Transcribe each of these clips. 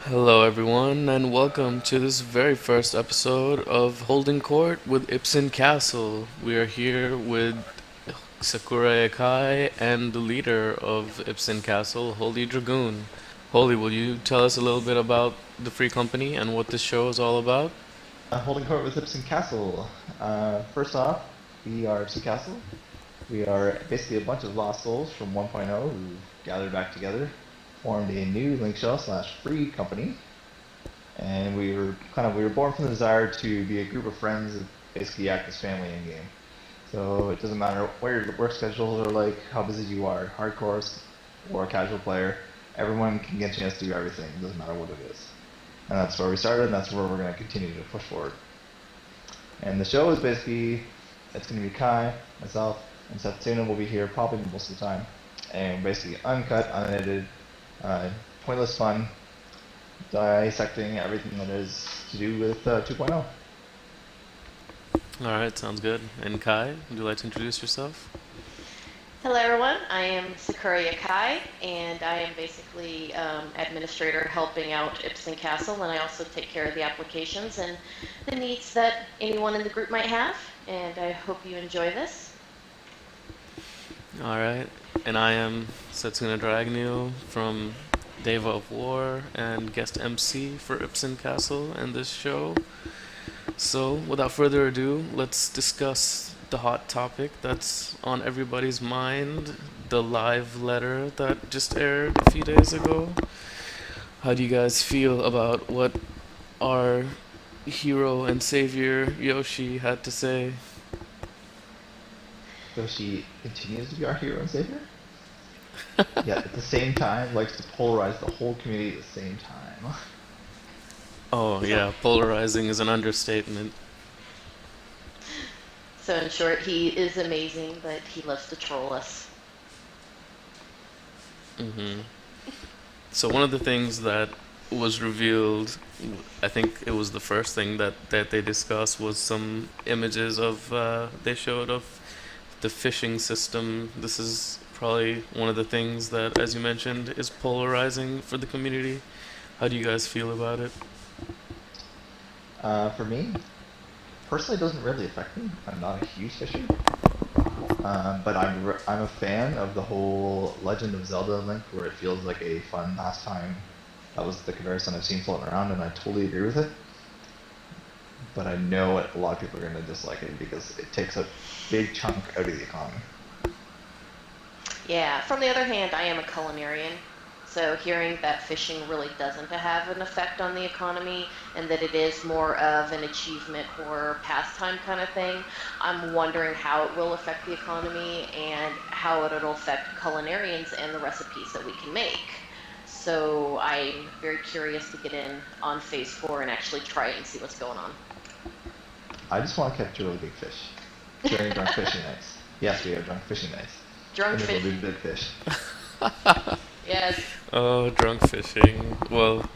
Hello, everyone, and welcome to this very first episode of Holding Court with Ipsen Castle. We are here with Sakuraya Kai and the leader of Ipsen Castle, Holy Dragoon. Holy, will you tell us a little bit about the free company and what this show is all about? Holding court with Ipsen Castle. First off, we are Ipsen Castle. We are basically a bunch of lost souls from 1.0 who gathered back together, formed a new link shell slash free company, and we were born from the desire to be a group of friends that basically act as family in game. So it doesn't matter what your work schedules are like, how busy you are, hardcore or a casual player, everyone can get a chance to do everything. It doesn't matter what it is. And that's where we started, and that's where we're going to continue to push forward. And the show is basically, it's going to be Kai, myself, and Setsuna will be here probably most of the time. And basically uncut, unedited, pointless fun, dissecting everything that is to do with 2.0. Alright, sounds good. And Kai, would you like to introduce yourself? Hello everyone, I am Sakuraya Kai, and I am basically administrator helping out Ipsen Castle, and I also take care of the applications and the needs that anyone in the group might have, and I hope you enjoy this. Alright, and I am Setsuna Dragneel from Daeva of War and guest MC for Ipsen Castle and this show. So, without further ado, let's discuss the hot topic that's on everybody's mind, the live letter that just aired a few days ago. How do you guys feel about what our hero and savior Yoshi had to say? So she continues to be our hero and savior, yet at the same time likes to polarize the whole community at the same time. Oh, So, yeah, polarizing is an understatement. so in short, he is amazing, but he loves to troll us. hmm So, one of the things that was revealed, I think it was the first thing that they discussed, was some images they showed of the fishing system. This is probably one of the things that, as you mentioned, is polarizing for the community. How do you guys feel about it? For me, personally, it doesn't really affect me. I'm not a huge fisher, but I'm a fan of the whole Legend of Zelda Link, where it feels like a fun pastime. That was the comparison I've seen floating around, and I totally agree with it. But I know a lot of people are going to dislike it because it takes a big chunk out of the economy. Yeah, from the other hand, I am a culinarian, so hearing that fishing really doesn't have an effect on the economy and that it is more of an achievement or pastime kind of thing, I'm wondering how it will affect the economy and how it'll affect culinarians and the recipes that we can make. So I'm very curious to get in on phase 4 and actually try it and see what's going on. I just want to catch really big fish during drunk fishing nights. Yes, we have drunk fishing nights. Drunk And there'll fish, be big fish. yes. Oh, drunk fishing. Well,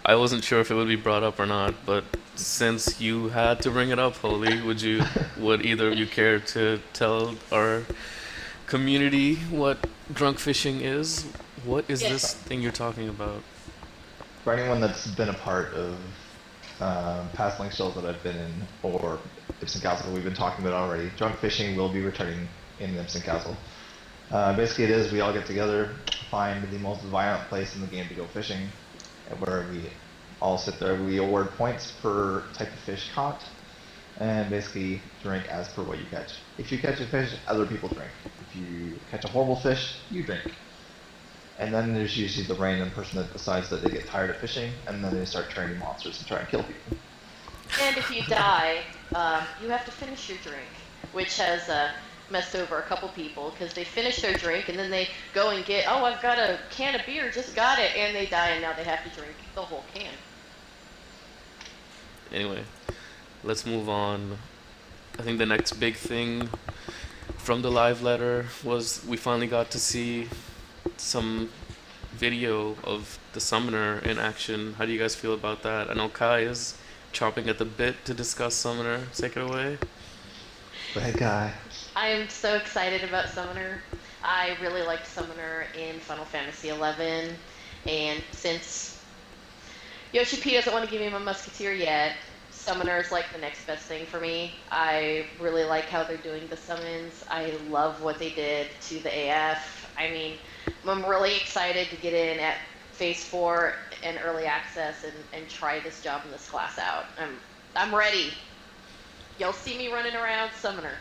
I wasn't sure if it would be brought up or not, but since you had to bring it up, Holy, would either of you care to tell our community what drunk fishing is? What is this Yes. thing you're talking about? For anyone that's been a part of past link shows that I've been in, or Ipsen Castle, we've been talking about already, drunk fishing will be returning in Ipsen Castle. Basically, it is we all get together, find the most violent place in the game to go fishing, where we all sit there. We award points per type of fish caught, and basically drink as per what you catch. If you catch a fish, other people drink. If you catch a horrible fish, you drink. And then there's usually the random person that decides that they get tired of fishing, and then they start turning monsters and try and kill people. And if you die, you have to finish your drink, which has messed over a couple people because they finish their drink and then they go and get, oh, I've got a can of beer, just got it, and they die and now they have to drink the whole can. Anyway, let's move on. I think the next big thing from the live letter was we finally got to see some video of the summoner in action. How do you guys feel about that? I know Kai is chomping at the bit to discuss summoner. Take it away. Bad guy. I am so excited about Summoner. I really liked Summoner in Final Fantasy XI, and since Yoshi P doesn't want to give me my Musketeer yet. Summoner is like the next best thing for me. I really like how they're doing the summons. I love what they did to the AF. I mean, I'm really excited to get in at Phase 4 and Early Access and try this job in this class out. I'm ready. You'll see me running around Summoner.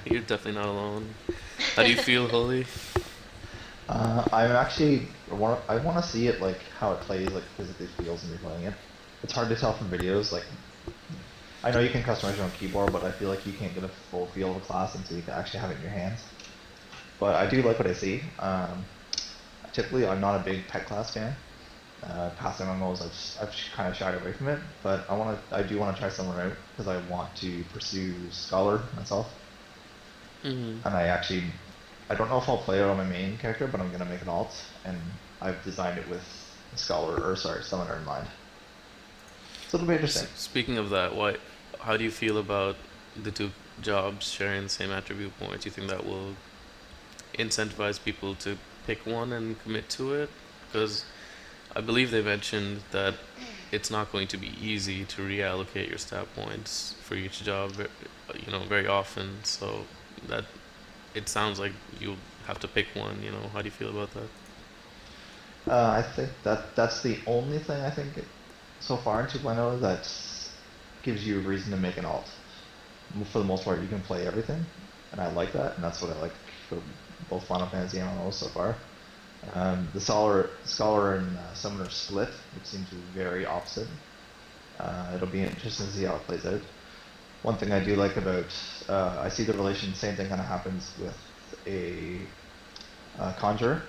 You're definitely not alone. How do you feel, Holy? I'm actually I want to see it like how it plays, like physically feels when you're playing it. It's hard to tell from videos. Like I know you can customize your own keyboard, but I feel like you can't get a full feel of a class until you can actually have it in your hands. But I do like what I see. Typically, I'm not a big pet class fan. Past MMOs, I've kind of shied away from it. But I do want to try someone out because I want to pursue Scholar myself. Mm-hmm. And I don't know if I'll play it on my main character, but I'm gonna make an alt, and I've designed it with Summoner in mind. So it'll be interesting. Speaking of that, how do you feel about the two jobs sharing the same attribute points? Do you think that will incentivize people to pick one and commit to it? Because I believe they mentioned that it's not going to be easy to reallocate your stat points for each job, very often. So that it sounds like you'll have to pick one. How do you feel about that? I think that's the only thing I think so far in 2.0 that gives you a reason to make an alt. For the most part, you can play everything, and I like that, and that's what I like for both Final Fantasy and MMOs so far. The Scholar and Summoner split, which seems to be very opposite. It'll be interesting to see how it plays out. One thing I do like about, I see the same thing kind of happens with a Conjurer,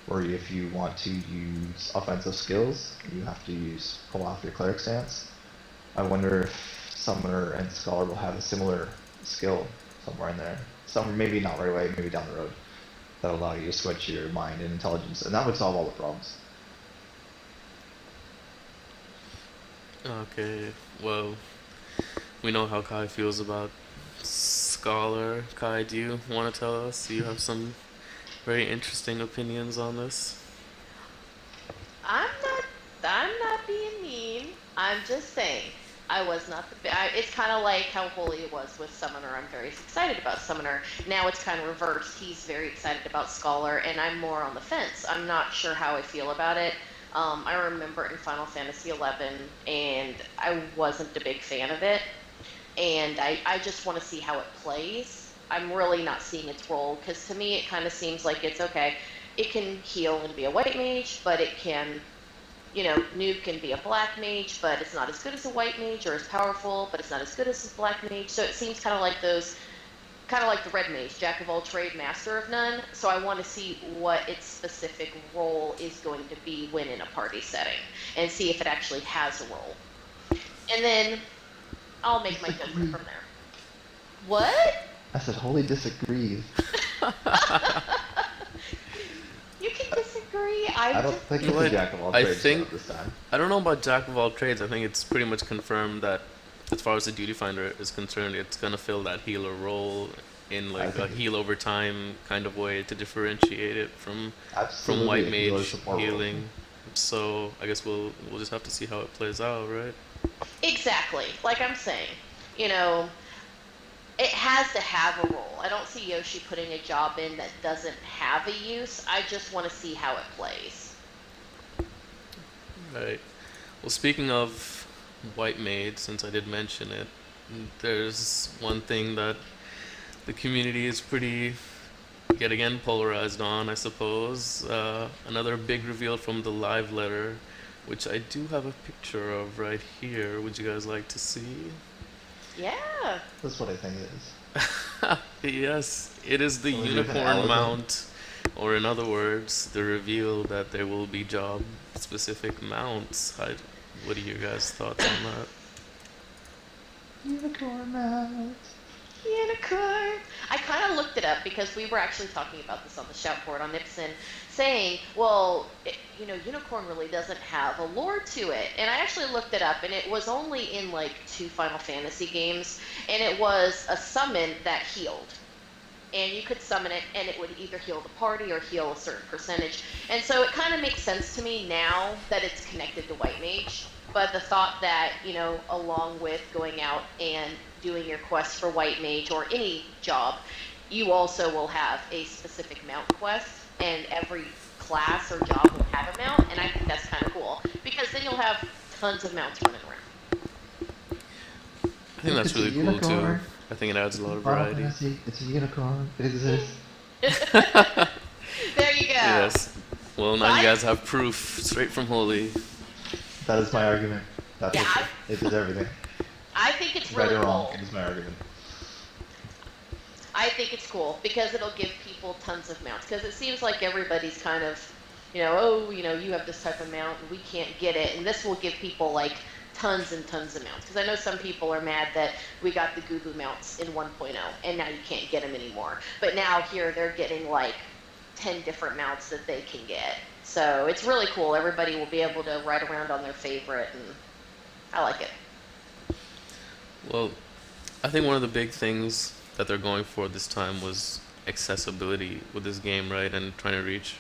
where if you want to use offensive skills, you have to pull off your Cleric stance. I wonder if Summoner and Scholar will have a similar skill somewhere in there. Maybe not right away, maybe down the road, that allow you to switch your mind and intelligence, and that would solve all the problems. Okay, well, we know how Kai feels about Scholar. Kai, do you want to tell us? Do you have some very interesting opinions on this? I'm not being mean. I'm just saying. I was not it's kind of like how Holy was with Summoner. I'm very excited about Summoner. Now it's kind of reversed. He's very excited about Scholar, and I'm more on the fence. I'm not sure how I feel about it. I remember in Final Fantasy XI, and I wasn't a big fan of it. And I just want to see how it plays. I'm really not seeing its role, because to me it kind of seems like it's okay. It can heal and be a white mage, but it can... Nuke can be a black mage, but it's not as good as a white mage, or as powerful, but it's not as good as a black mage. So it seems kind of like the red mage, jack of all trade, master of none. So I want to see what its specific role is going to be when in a party setting, and see if it actually has a role. And then I'll make my judgment from there. What? I said Holy disagrees. You can disagree. I don't think it's a jack of all trades this time. I don't know about jack of all trades. I think it's pretty much confirmed that, as far as the duty finder is concerned, it's gonna fill that healer role in like a heal over time kind of way to differentiate it from white mage healing. So I guess we'll just have to see how it plays out, right? Exactly. Like I'm saying, it has to have a role. I don't see Yoshi putting a job in that doesn't have a use. I just want to see how it plays. Right. Well, speaking of white mage, since I did mention it, there's one thing that the community is pretty, yet again, polarized on, I suppose. Another big reveal from the live letter, which I do have a picture of right here. Would you guys like to see? Yeah. That's what I think it is. Yes, it is the unicorn mount, or in other words, the reveal that there will be job-specific mounts. What are your guys' thoughts on that? Unicorn mount. Unicorn. I kind of looked it up because we were actually talking about this on the shout board on Ipsen, saying, well, Unicorn really doesn't have a lore to it. And I actually looked it up, and it was only in like 2 Final Fantasy games, and it was a summon that healed. and you could summon it, and it would either heal the party or heal a certain percentage. And so it kind of makes sense to me now that it's connected to White Mage. But the thought that, along with going out and doing your quest for White Mage or any job, you also will have a specific mount quest, and every class or job will have a mount, and I think that's kind of cool, because then you'll have tons of mounts running around. I think that's really cool too. I think it adds a lot of variety. It's a unicorn. It exists. There you go. Yes. Well, now you guys have proof straight from Holy. That is my argument. That's it is everything. I think it's really right or wrong, cool. it is my argument. I think it's cool because it'll give people tons of mounts. Because it seems like everybody's kind of, you have this type of mount and we can't get it. And this will give people like tons and tons of mounts. Because I know some people are mad that we got the Gubu mounts in 1.0 and now you can't get them anymore. But now here they're getting like 10 different mounts that they can get. So it's really cool. Everybody will be able to ride around on their favorite, and I like it. Well, I think one of the big things that they're going for this time was accessibility with this game, right? And trying to reach,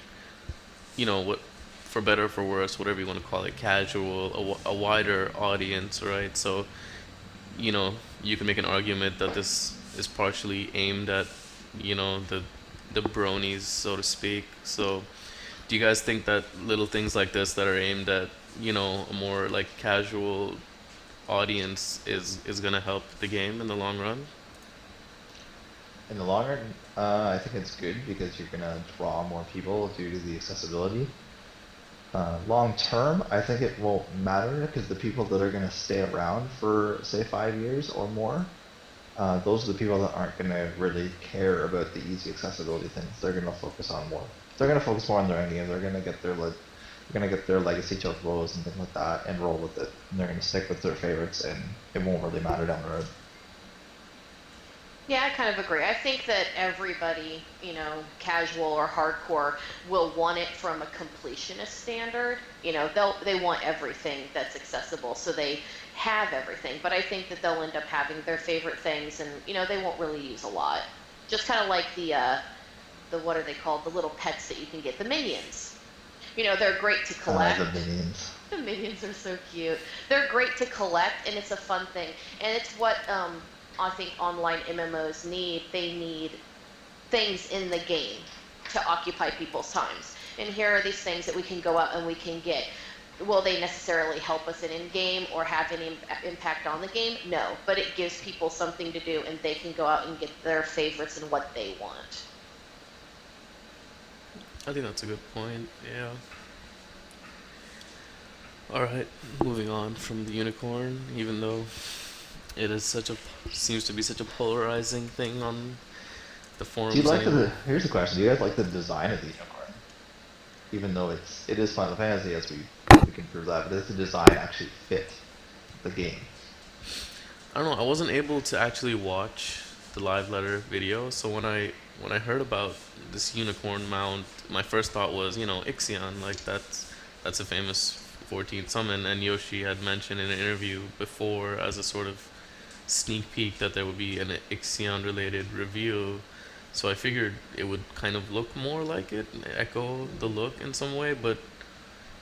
what, for better or for worse, whatever you want to call it, casual, a wider audience, right? So, you can make an argument that this is partially aimed at, the bronies, so to speak. So, do you guys think that little things like this that are aimed at, a more like casual audience is gonna help the game in the long run? In the long run, I think it's good because you're gonna draw more people due to the accessibility. Long term, I think it won't matter because the people that are gonna stay around for say 5 years or more, those are the people that aren't gonna really care about the easy accessibility things. They're gonna focus on more. They're gonna focus more on their end game. They're gonna get their legacy chocobos and things like that and roll with it. And they're gonna stick with their favorites, and it won't really matter down the road. Yeah, I kind of agree. I think that everybody, casual or hardcore, will want it from a completionist standard. They want everything that's accessible, so they have everything. But I think that they'll end up having their favorite things, and they won't really use a lot. Just kind of like the what are they called? The little pets that you can get, the minions. They're great to collect. The minions. The minions are so cute. They're great to collect, and it's a fun thing. And it's what I think online MMOs need. They need things in the game to occupy people's times. And here are these things that we can go out and we can get. Will they necessarily help us in-game or have any impact on the game? No, but it gives people something to do, and they can go out and get their favorites and what they want. I think that's a good point, yeah. Alright, moving on from the unicorn, even though it is seems to be such a polarizing thing on the forums. Do you like here's the question, do you guys like the design of the unicorn? Even though it is Final Fantasy, as we can prove that, but does the design actually fit the game? I don't know, I wasn't able to actually watch the live letter video, so when I heard about this unicorn mount, my first thought was, Ixion, like that's a famous 14th summon, and Yoshi had mentioned in an interview before as a sort of sneak peek that there would be an Ixion related review. So I figured it would kind of look more like it, echo the look in some way, but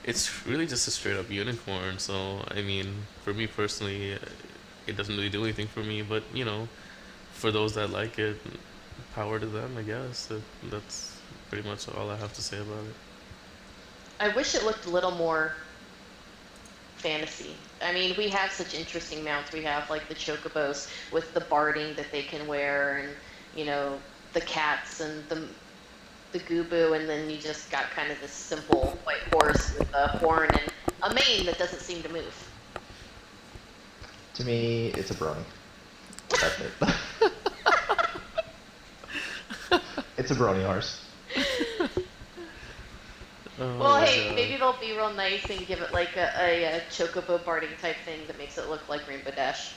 it's really just a straight up unicorn. So I mean, for me personally, it doesn't really do anything for me, but for those that like it, power to them, I guess. That's pretty much all I have to say about it. I wish it looked a little more fantasy. I mean, we have such interesting mounts. We have like the chocobos with the barding that they can wear, and the cats and the gubu, and then you just got kind of this simple white horse with a horn and a mane that doesn't seem to move. To me, it's a brony. That's it. It's a brony horse. Well, hey, maybe they'll be real nice and give it like a chocobo barding type thing that makes it look like Rainbow Dash.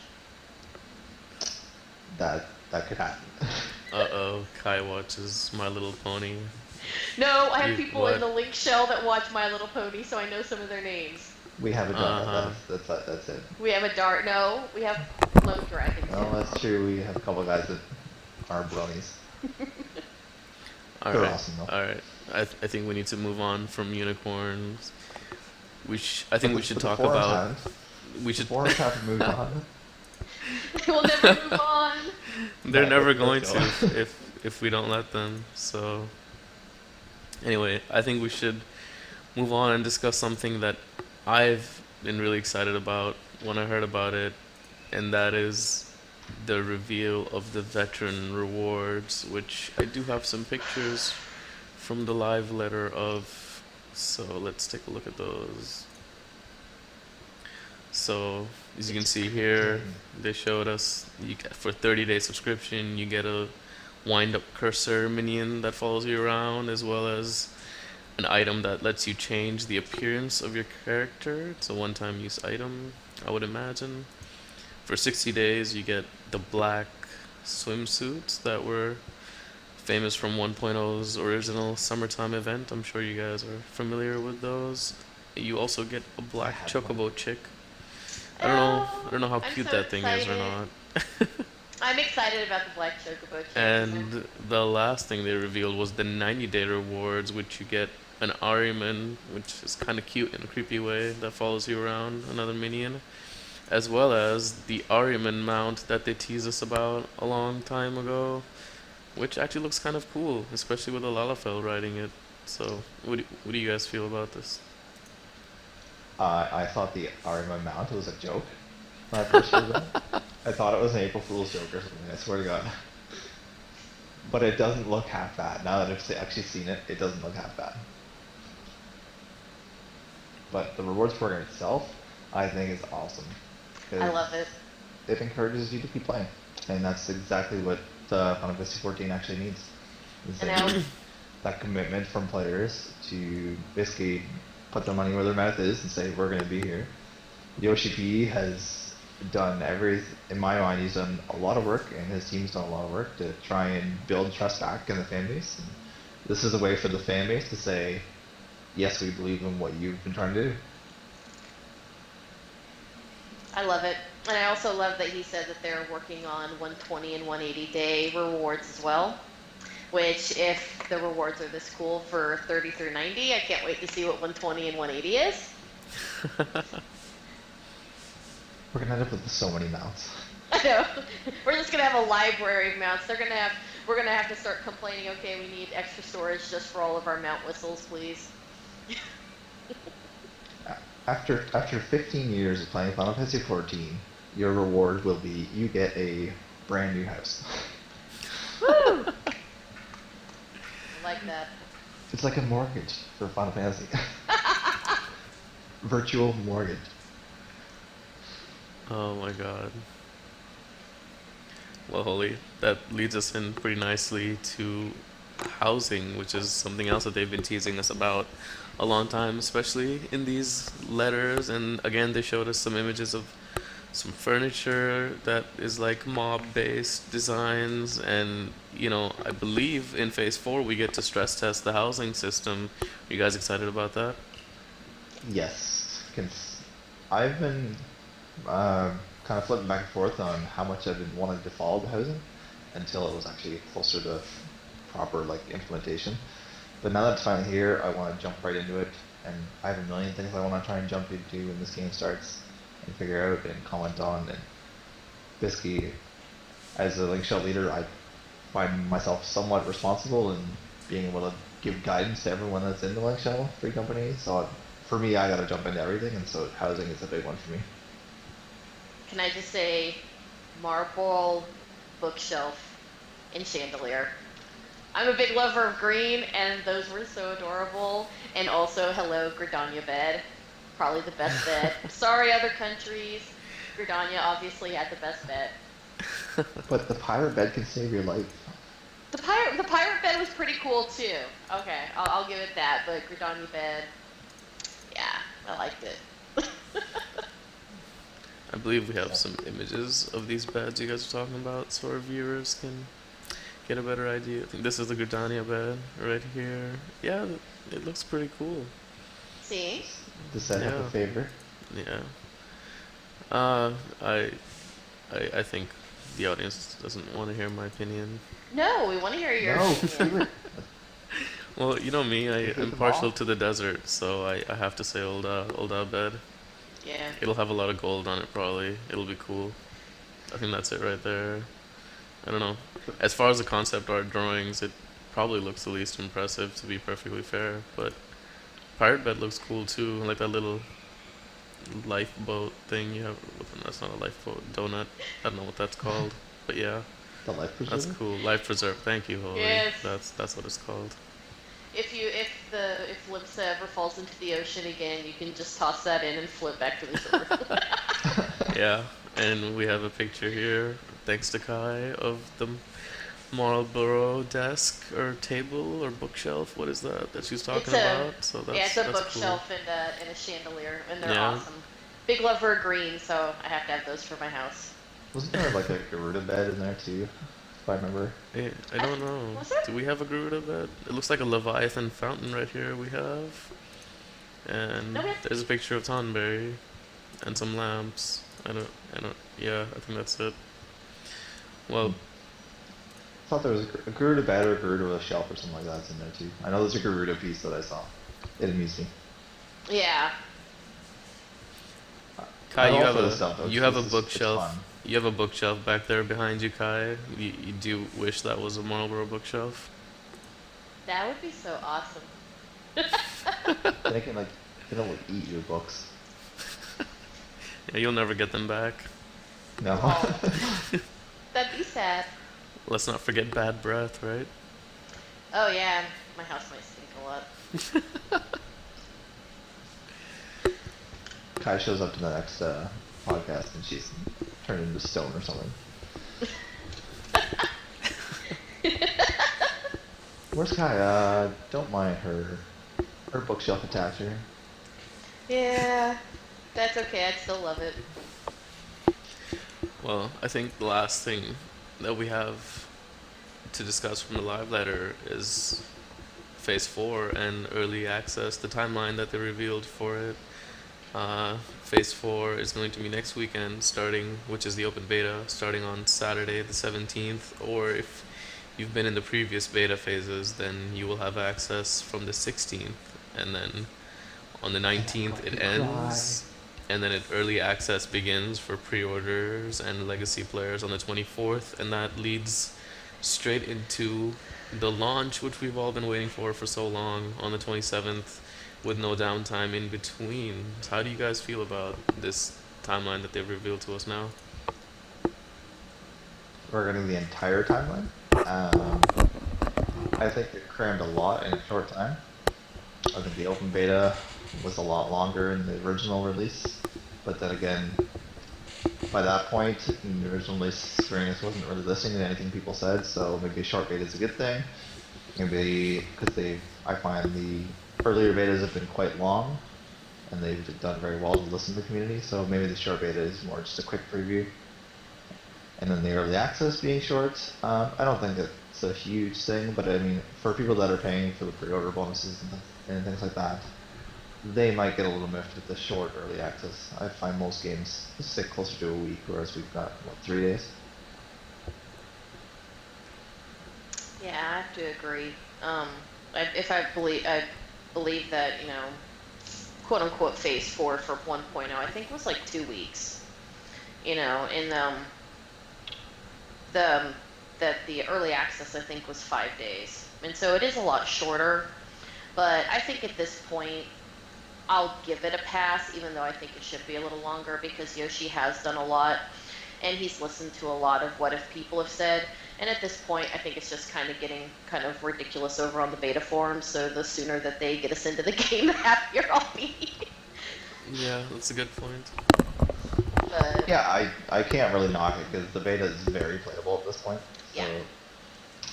That could happen. Uh-oh, Kai watches My Little Pony. No, I have people in the link shell that watch My Little Pony, so I know some of their names. We have a dart. That's it. We have a dart. No, we have Lone Dragon. Oh, that's true. We have a couple guys that are bronies. All They're right, awesome though. all right. I think we need to move on from unicorns. I think we should But the talk forums about. haven't. We The should. forums haven't moved on. They will never move on. They're Right, never let's going go. to if we don't let them. So anyway, I think we should move on and discuss something that I've been really excited about when I heard about it, and that is the reveal of the veteran rewards, which I do have some pictures from the live letter of. So let's take a look at those. So as you can see here, they showed us for 30-day subscription, you get a wind-up cursor minion that follows you around, as well as an item that lets you change the appearance of your character. It's a one-time use item, I would imagine. For 60 days, you get the black swimsuits that were famous from 1.0's original summertime event. I'm sure you guys are familiar with those. You also get a black chocobo chick. I don't know how I'm cute so that thing is or excited. not. I'm excited about the black chocobo chick. And the last thing they revealed was the 90-day rewards, which you get an Ahriman, which is kind of cute in a creepy way, that follows you around, another minion, as well as the Ahriman mount that they teased us about a long time ago, which actually looks kind of cool, especially with a Lalafell riding it. So, what do you guys feel about this? I thought the Arima mount was a joke when I first heard that. I thought it was an April Fool's joke or something, I swear to God. But it doesn't look half bad. Now that I've actually seen it, it doesn't look half bad. But the rewards program itself, I think is awesome. I love it. It encourages you to keep playing. And that's exactly what Final Fantasy XIV actually needs. Is And that, now, that commitment from players to basically put their money where their mouth is and say, we're going to be here. Yoshi P has done in my mind, he's done a lot of work, and his team's done a lot of work to try and build trust back in the fan base. And this is a way for the fan base to say, yes, we believe in what you've been trying to do. I love it. And I also love that he said that they're working on 120 and 180 day rewards as well. Which, if the rewards are this cool for 30 through 90, I can't wait to see what 120 and 180 is. We're going to end up with so many mounts. I know. We're just gonna have a library of mounts. We're gonna have to start complaining. Okay, we need extra storage just for all of our mount whistles, please. After 15 years of playing Final Fantasy XIV, your reward will be you get a brand new house. Woo! I like that. It's like a mortgage for Final Fantasy. Virtual mortgage. Oh my god. Well, Holy, that leads us in pretty nicely to housing, which is something else that they've been teasing us about a long time, especially in these letters. And again, they showed us some images of some furniture that is like mob-based designs. And, you know, I believe in Phase 4 we get to stress test the housing system. Are you guys excited about that? Yes. I've been kind of flipping back and forth on how much I've been wanting to follow the housing until it was actually closer to proper implementation. But now that it's finally here, I want to jump right into it, and I have a million things I want to try and jump into when this game starts and figure out and comment on. And basically, as a Link Shell leader, I find myself somewhat responsible in being able to give guidance to everyone that's in the Link Shell free company. So for me, I got to jump into everything, and so housing is a big one for me. Can I just say, marble, bookshelf, and chandelier. I'm a big lover of green, and those were so adorable. And also, hello, Gridania bed. Probably the best bed. Sorry, other countries. Gridania obviously had the best bed. But the pirate bed can save your life. The pirate bed was pretty cool too. Okay, I'll give it that. But Gridania bed, yeah, I liked it. I believe we have some images of these beds you guys are talking about, so our viewers can get a better idea. I think this is the Gridania bed right here. Yeah, it looks pretty cool. See? Does that have a favor? Yeah. I think the audience doesn't want to hear my opinion. No, we want to hear yours. No, do it. Well, you know me, You I'm hate them partial all? to the desert, so I have to say Old Bed. Yeah. It'll have a lot of gold on it, probably. It'll be cool. I think that's it right there. I don't know. As far as the concept art drawings, it probably looks the least impressive, to be perfectly fair. But Pirate Bed looks cool too, like that little lifeboat thing you have. That's not a lifeboat, donut. I don't know what that's called, but yeah, The life that's preserver? cool. Life preserve. Thank you, Holy. Yes. That's what it's called. If Limsa ever falls into the ocean again, you can just toss that in and float back to the shore. Yeah, and we have a picture here, thanks to Kai, of the Marlborough desk or table or bookshelf. What is that she's talking It's a about? So Yeah, it's a that's cool. bookshelf and a chandelier, and they're Yeah. awesome. Big lover of green, so I have to have those for my house. Wasn't there like a Garuda bed in there too? If I remember. I don't know. Was there? Do we have a Garuda bed? It looks like a Leviathan fountain right here. We have, and No, we there's a picture of Tonberry and some lamps. I don't. Yeah, I think that's it. Well, I thought there was a Garuda bed or a Garuda with a shelf or something like that's in there too. I know there's a Garuda piece that I saw. It amused me. Yeah. Kai, I'm you all have for this stuff, though, you 'cause have a it's bookshelf. fun. You have a bookshelf back there behind you, Kai. You do wish that was a Marlboro bookshelf. That would be so awesome. They can like they don't like eat your books. Yeah, you'll never get them back. No. Oh. That'd be sad. Let's not forget bad breath, right? Oh yeah, my house might stink a lot. Kai shows up to the next podcast and she's turned into stone or something. Where's Kai? Don't mind her bookshelf attacher. Yeah, that's okay. I'd still love it. Well, I think the last thing that we have to discuss from the live letter is Phase 4 and early access, the timeline that they revealed for it. Phase 4 is going to be next weekend, which is the open beta, starting on Saturday the 17th, or if you've been in the previous beta phases, then you will have access from the 16th, and then on the 19th it ends, and then early access begins for pre-orders and legacy players on the 24th, and that leads straight into the launch, which we've all been waiting for so long, on the 27th, with no downtime in between. So how do you guys feel about this timeline that they've revealed to us now? We're getting the entire timeline. I think it crammed a lot in a short time. I think the open beta was a lot longer in the original release, but then again, by that point, in the original release, Square Enix wasn't really listening to anything people said, so maybe a short beta is a good thing. Maybe because I find the earlier betas have been quite long, and they've done very well to listen to the community, so maybe the short beta is more just a quick preview. And then the early access being short, I don't think it's a huge thing, but I mean, for people that are paying for the pre-order bonuses and things like that, they might get a little miffed with the short early access. I find most games stick closer to a week, whereas we've got, what, 3 days? Yeah, I have to agree. I believe that quote unquote Phase 4 for 1.0, I think was like 2 weeks. And the early access I think was 5 days, and so it is a lot shorter. But I think at this point, I'll give it a pass, even though I think it should be a little longer, because Yoshi has done a lot, and he's listened to a lot of what if people have said. And at this point, I think it's just kind of getting kind of ridiculous over on the beta forums, so the sooner that they get us into the game, the happier I'll be. Yeah, that's a good point. But Yeah, I can't really knock it, because the beta is very playable at this point. So yeah,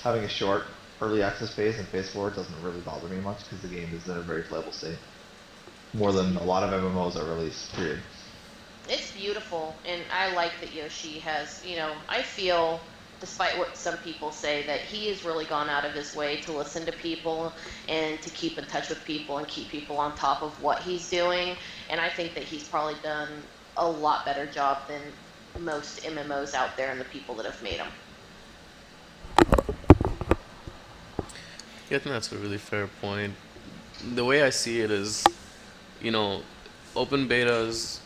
having a short early access phase in Phase 4 doesn't really bother me much, because the game is in a very playable state. More than a lot of MMOs are released, period. it's beautiful, and I like that Yoshi has, I feel, despite what some people say, that he has really gone out of his way to listen to people and to keep in touch with people and keep people on top of what he's doing. And I think that he's probably done a lot better job than most MMOs out there and the people that have made them. Yeah, I think that's a really fair point. The way I see it is, you know, open betas,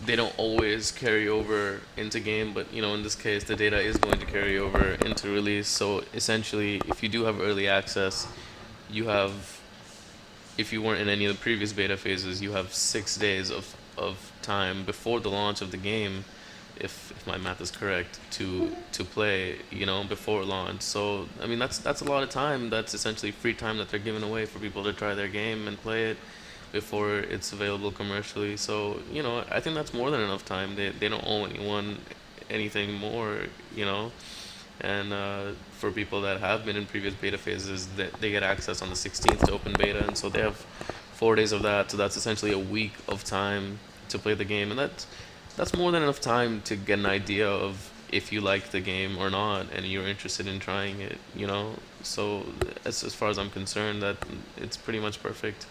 they don't always carry over into game, but in this case, the data is going to carry over into release. So essentially, if you do have early access, you have, if you weren't in any of the previous beta phases, you have 6 days of time before the launch of the game, if my math is correct, to play, before launch. So I mean that's a lot of time. That's essentially free time that they're giving away for people to try their game and play it before it's available commercially. So I think that's more than enough time. They don't owe anyone anything more, you know. And for people that have been in previous beta phases, that they get access on the 16th to open beta, and so they have 4 days of that. So that's essentially a week of time to play the game, and that's more than enough time to get an idea of if you like the game or not, and you're interested in trying it. So as far as I'm concerned, that it's pretty much perfect.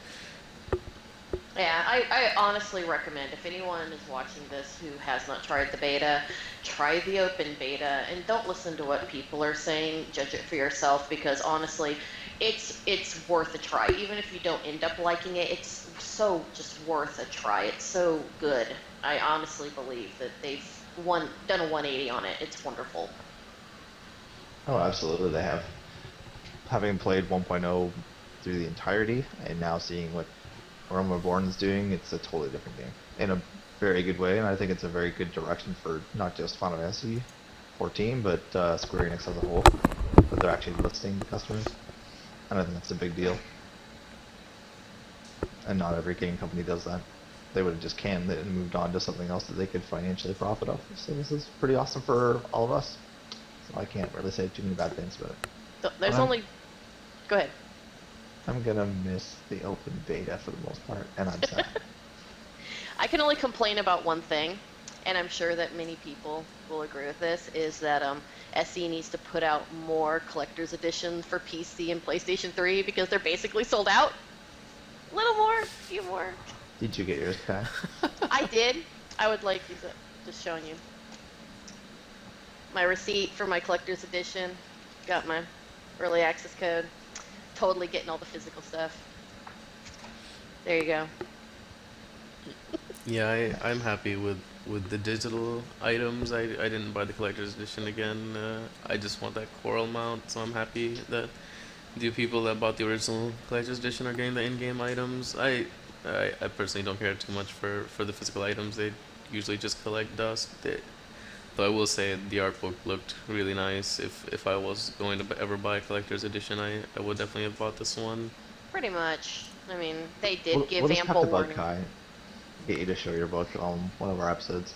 Yeah, I honestly recommend if anyone is watching this who has not tried the beta, try the open beta and don't listen to what people are saying. Judge it for yourself because honestly, it's worth a try. Even if you don't end up liking it, it's so just worth a try. It's so good. I honestly believe that they've done a 180 on it. It's wonderful. Oh, absolutely, they have. Having played 1.0 through the entirety, and now seeing what Realm Reborn is doing, it's a totally different game in a very good way, and I think it's a very good direction for not just Final Fantasy XIV, but Square Enix as a whole, that they're actually listing customers, and I think that's a big deal. And not every game company does that. They would have just canned it and moved on to something else that they could financially profit off. So this is pretty awesome for all of us. So I can't really say too many bad things about it. There's only... Go ahead. I'm gonna miss the open beta for the most part, and I'm sad. I can only complain about one thing, and I'm sure that many people will agree with this, is that SE needs to put out more collector's editions for PC and PlayStation 3 because they're basically sold out. A little more, a few more. Did you get yours, Kai? I did. I would like these, just showing you. My receipt for my collector's edition. Got my early access code. Totally getting all the physical stuff. There you go. Yeah, I'm happy with the digital items. I didn't buy the collector's edition again. I just want that coral mount, so I'm happy that the people that bought the original collector's edition are getting the in-game items. I personally don't care too much for the physical items. They usually just collect dust. Though I will say the art book looked really nice. If I was going to ever buy a collector's edition, I would definitely have bought this one. Pretty much. I mean, they did give we'll just ample have to bug warning. Kai, get you to show your book on one of our episodes.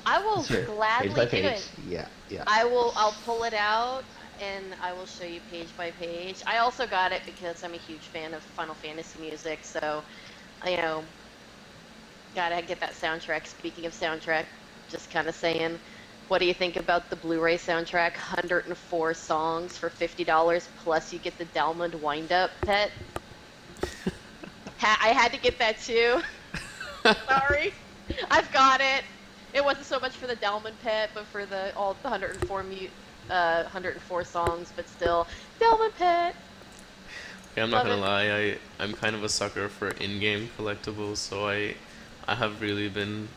I will Here, gladly page by do page. it. Yeah. I'll pull it out and I will show you page by page. I also got it because I'm a huge fan of Final Fantasy music, so gotta get that soundtrack. Speaking of soundtrack, just kind of saying, what do you think about the Blu-ray soundtrack? 104 songs for $50, plus you get the Dalmond wind-up pet. I had to get that too. Sorry, I've got it. It wasn't so much for the Dalmond pet, but for all the 104 songs, but still, Dalmond pet. Yeah, I'm not gonna lie, I'm kind of a sucker for in-game collectibles, so I have really been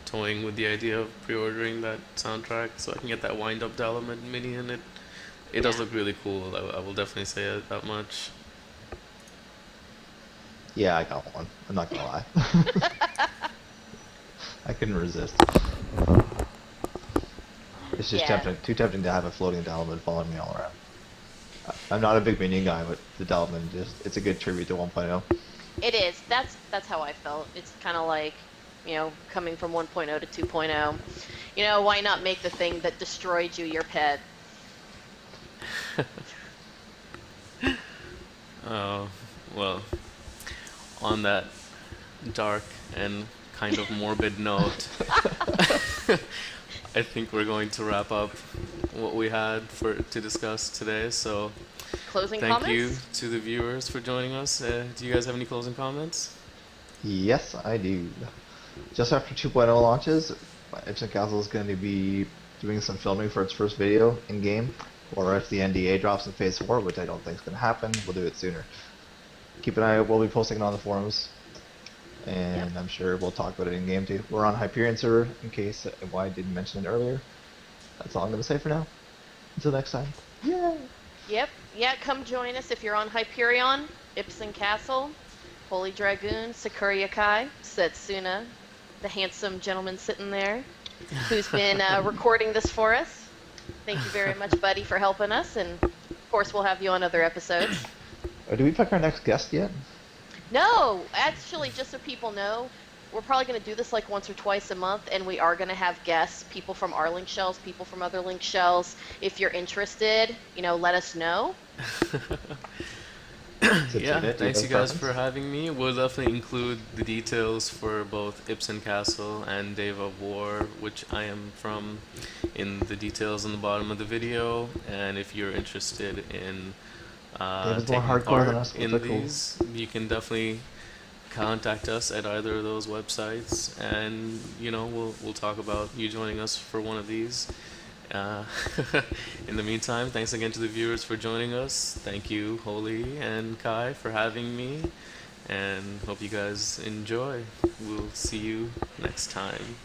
toying with the idea of pre-ordering that soundtrack so I can get that wind-up Dalmond mini, and it does look really cool. I will definitely say it that much. Yeah, I got one. I'm not gonna lie. I couldn't resist. It's just too tempting to have a floating Dalmond following me all around. I'm not a big minion guy, but the Dalmond it's a good tribute to 1.0. It is. That's how I felt. It's kind of like, coming from 1.0 to 2.0. Why not make the thing that destroyed you your pet? Oh, well, on that dark and kind of morbid note, I think we're going to wrap up what we had to discuss today. So, closing thank comments? you to the viewers for joining us. Do you guys have any closing comments? Yes, I do. Just after 2.0 launches, Ipsen Castle is going to be doing some filming for its first video in-game, Or if the NDA drops in Phase 4, which I don't think is going to happen, we'll do it sooner. Keep an eye out. We'll be posting it on the forums. And Yep. I'm sure we'll talk about it in game too. We're on Hyperion server, in case why I didn't mention it earlier. That's all I'm going to say for now. Until next time. Yeah. Yep. Yeah, come join us if you're on Hyperion, Ipsen Castle, Holy Dragoon, Sakuraya Kai, Setsuna, the handsome gentleman sitting there, who's been recording this for us. Thank you very much, buddy, for helping us, and of course we'll have you on other episodes. Do we pick our next guest yet? No, actually, just so people know, we're probably going to do this like once or twice a month, and we are going to have guests, people from our link shells, people from other link shells. If you're interested, let us know. Yeah, thanks you guys for having me. We'll definitely include the details for both Ipsen Castle and Daeva of War, which I am from, in the details on the bottom of the video. And if you're interested in taking part in these, you can definitely contact us at either of those websites, and we'll talk about you joining us for one of these. In the meantime, thanks again to the viewers for joining us. Thank you, Holy and Kai, for having me, and hope you guys enjoy. We'll see you next time.